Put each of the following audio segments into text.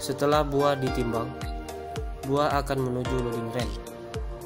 Setelah buah ditimbang, buah akan menuju loading ramp,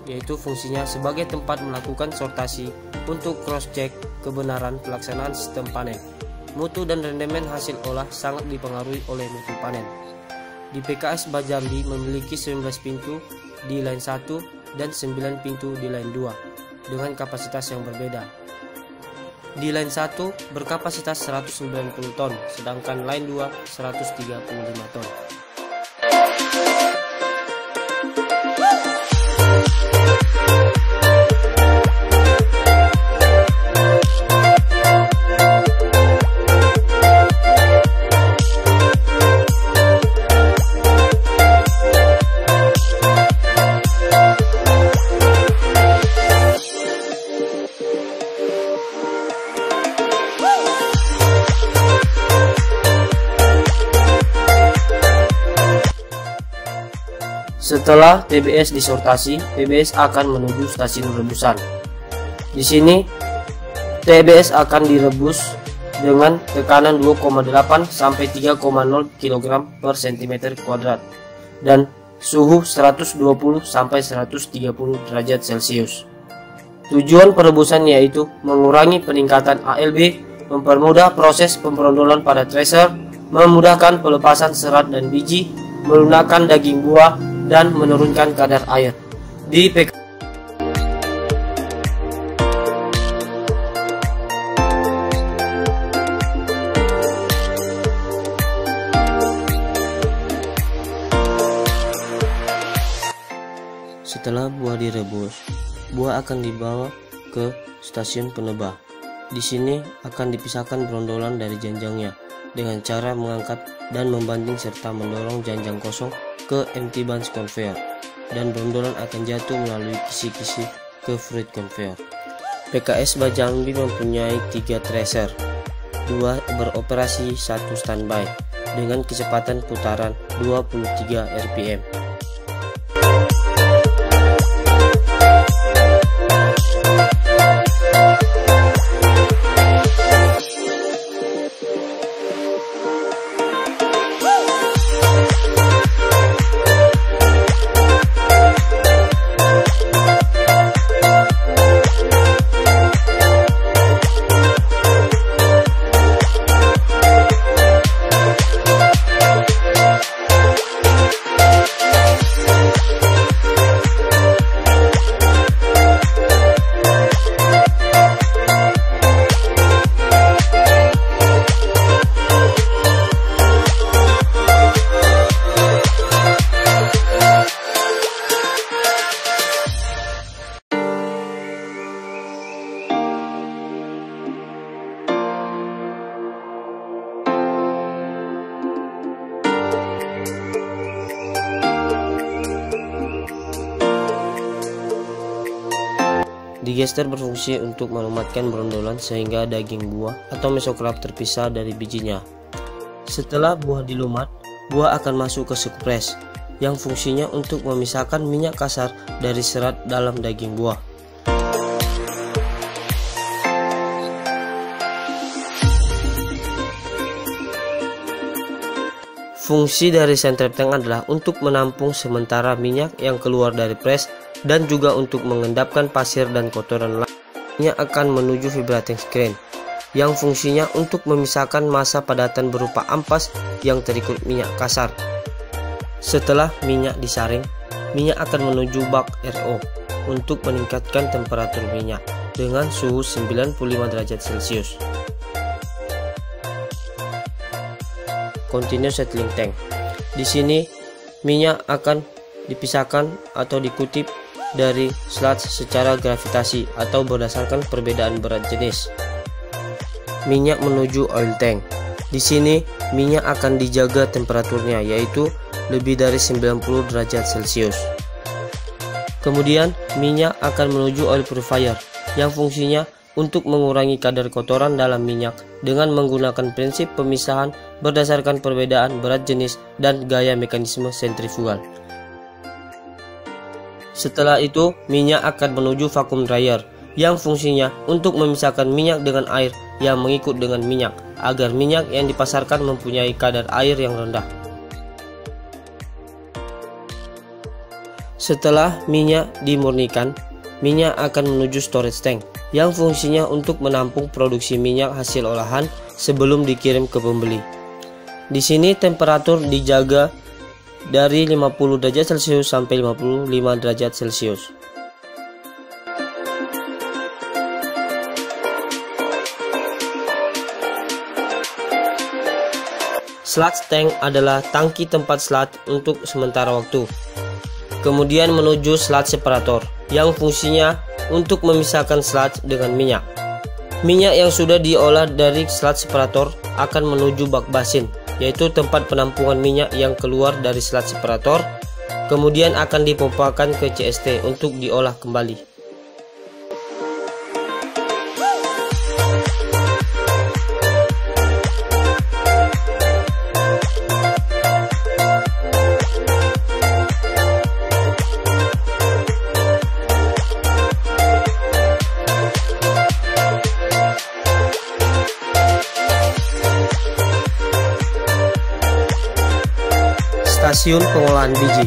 yaitu fungsinya sebagai tempat melakukan sortasi untuk cross-check kebenaran pelaksanaan sistem panen. Mutu dan rendemen hasil olah sangat dipengaruhi oleh mutu panen. Di PKS Bajambi memiliki 19 pintu di line 1 dan 9 pintu di line 2 dengan kapasitas yang berbeda. Di line 1 berkapasitas 190 ton, sedangkan line 2 135 ton. Setelah TBS disortasi, TBS akan menuju stasiun rebusan. Di sini TBS akan direbus dengan tekanan 2,8 sampai 3,0 kg per cm kuadrat dan suhu 120 sampai 130 derajat Celcius. Tujuan perebusan yaitu mengurangi peningkatan ALB, mempermudah proses pemberondolan pada tracer, memudahkan pelepasan serat dan biji, melunakkan daging buah, dan menurunkan kadar air. Di PK Setelah buah direbus, buah akan dibawa ke stasiun penebah. Di sini akan dipisahkan brondolan dari janjangnya dengan cara mengangkat dan membanting serta mendorong janjang kosong ke empty bunch conveyor, dan brondolan akan jatuh melalui kisi-kisi ke fruit conveyor. PKS Bajambi mempunyai 3 tracer, 2 beroperasi, 1 standby dengan kecepatan putaran 23 rpm. Digester berfungsi untuk melumatkan brondolan sehingga daging buah atau mesokrap terpisah dari bijinya. Setelah buah dilumat, buah akan masuk ke sukupres yang fungsinya untuk memisahkan minyak kasar dari serat dalam daging buah. Fungsi dari sentrep tank adalah untuk menampung sementara minyak yang keluar dari pres dan juga untuk mengendapkan pasir dan kotoran lainnya akan menuju vibrating screen yang fungsinya untuk memisahkan massa padatan berupa ampas yang terikut minyak kasar. Setelah minyak disaring, minyak akan menuju bak RO untuk meningkatkan temperatur minyak dengan suhu 95 derajat Celcius. Continuous settling tank. Di sini minyak akan dipisahkan atau dikutip dari sludge secara gravitasi atau berdasarkan perbedaan berat jenis. Minyak menuju oil tank. Di sini minyak akan dijaga temperaturnya yaitu lebih dari 90 derajat Celcius. Kemudian minyak akan menuju oil purifier yang fungsinya untuk mengurangi kadar kotoran dalam minyak dengan menggunakan prinsip pemisahan berdasarkan perbedaan berat jenis dan gaya mekanisme sentrifugal. Setelah itu, minyak akan menuju vacuum dryer yang fungsinya untuk memisahkan minyak dengan air yang mengikut dengan minyak agar minyak yang dipasarkan mempunyai kadar air yang rendah. Setelah minyak dimurnikan, minyak akan menuju storage tank yang fungsinya untuk menampung produksi minyak hasil olahan sebelum dikirim ke pembeli. Di sini temperatur dijaga dari 50 derajat Celcius sampai 55 derajat Celcius. Sludge tank adalah tangki tempat sludge untuk sementara waktu. Kemudian menuju sludge separator yang fungsinya untuk memisahkan sludge dengan minyak. Minyak yang sudah diolah dari sludge separator akan menuju bak basin, yaitu tempat penampungan minyak yang keluar dari sludge separator, kemudian akan dipompakan ke CST untuk diolah kembali. Stasiun pengolahan biji.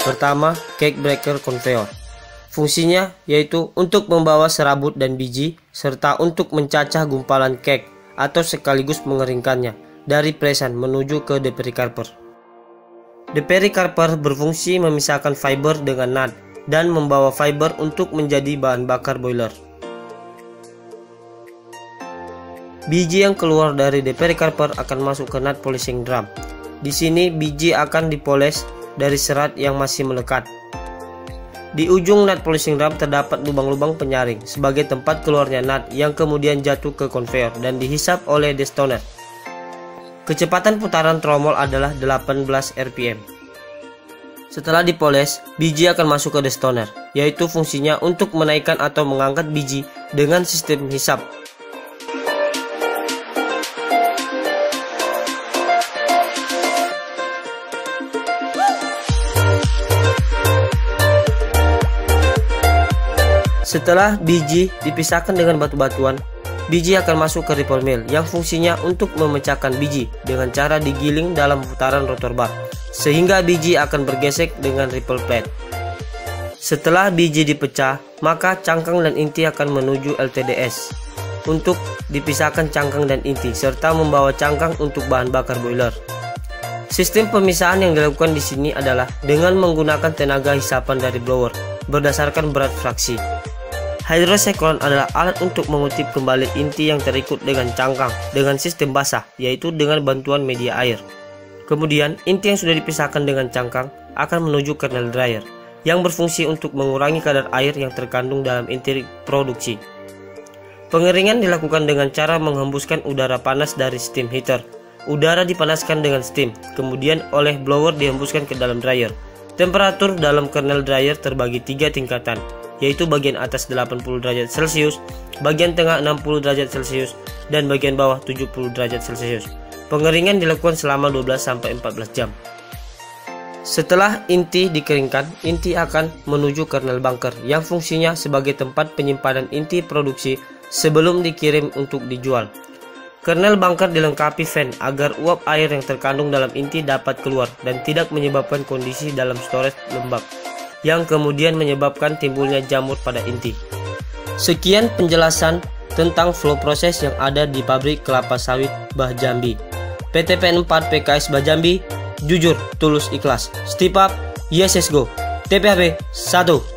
Pertama, cake breaker conveyor. Fungsinya yaitu untuk membawa serabut dan biji serta untuk mencacah gumpalan cake atau sekaligus mengeringkannya dari presan menuju ke depericarper. Depericarper berfungsi memisahkan fiber dengan nut dan membawa fiber untuk menjadi bahan bakar boiler. Biji yang keluar dari depericarper akan masuk ke nut polishing drum. Di sini biji akan dipoles dari serat yang masih melekat. Di ujung nut polishing drum terdapat lubang-lubang penyaring sebagai tempat keluarnya nut yang kemudian jatuh ke konveyor dan dihisap oleh destoner. Kecepatan putaran tromol adalah 18 rpm. Setelah dipoles, biji akan masuk ke destoner, yaitu fungsinya untuk menaikkan atau mengangkat biji dengan sistem hisap. Setelah biji dipisahkan dengan batu-batuan, biji akan masuk ke ripple mill yang fungsinya untuk memecahkan biji dengan cara digiling dalam putaran rotor bar, sehingga biji akan bergesek dengan ripple plate. Setelah biji dipecah, maka cangkang dan inti akan menuju LTDS untuk dipisahkan cangkang dan inti serta membawa cangkang untuk bahan bakar boiler. Sistem pemisahan yang dilakukan di sini adalah dengan menggunakan tenaga hisapan dari blower berdasarkan berat fraksi. Hydrocyclone adalah alat untuk mengutip kembali inti yang terikut dengan cangkang dengan sistem basah, yaitu dengan bantuan media air. Kemudian, inti yang sudah dipisahkan dengan cangkang akan menuju kernel dryer yang berfungsi untuk mengurangi kadar air yang terkandung dalam inti produksi. Pengeringan dilakukan dengan cara menghembuskan udara panas dari steam heater. Udara dipanaskan dengan steam, kemudian oleh blower dihembuskan ke dalam dryer. Temperatur dalam kernel dryer terbagi 3 tingkatan, yaitu bagian atas 80 derajat Celcius, bagian tengah 60 derajat Celcius, dan bagian bawah 70 derajat Celcius. Pengeringan dilakukan selama 12-14 jam. Setelah inti dikeringkan, inti akan menuju kernel bunker yang fungsinya sebagai tempat penyimpanan inti produksi sebelum dikirim untuk dijual. Kernel bunker dilengkapi fan agar uap air yang terkandung dalam inti dapat keluar dan tidak menyebabkan kondisi dalam storage lembab, yang kemudian menyebabkan timbulnya jamur pada inti. Sekian penjelasan tentang flow proses yang ada di pabrik kelapa sawit Bah Jambi. PT PN 4 PKS Bah Jambi, jujur, tulus, ikhlas. Step up, yes, let's go. TPHB 1.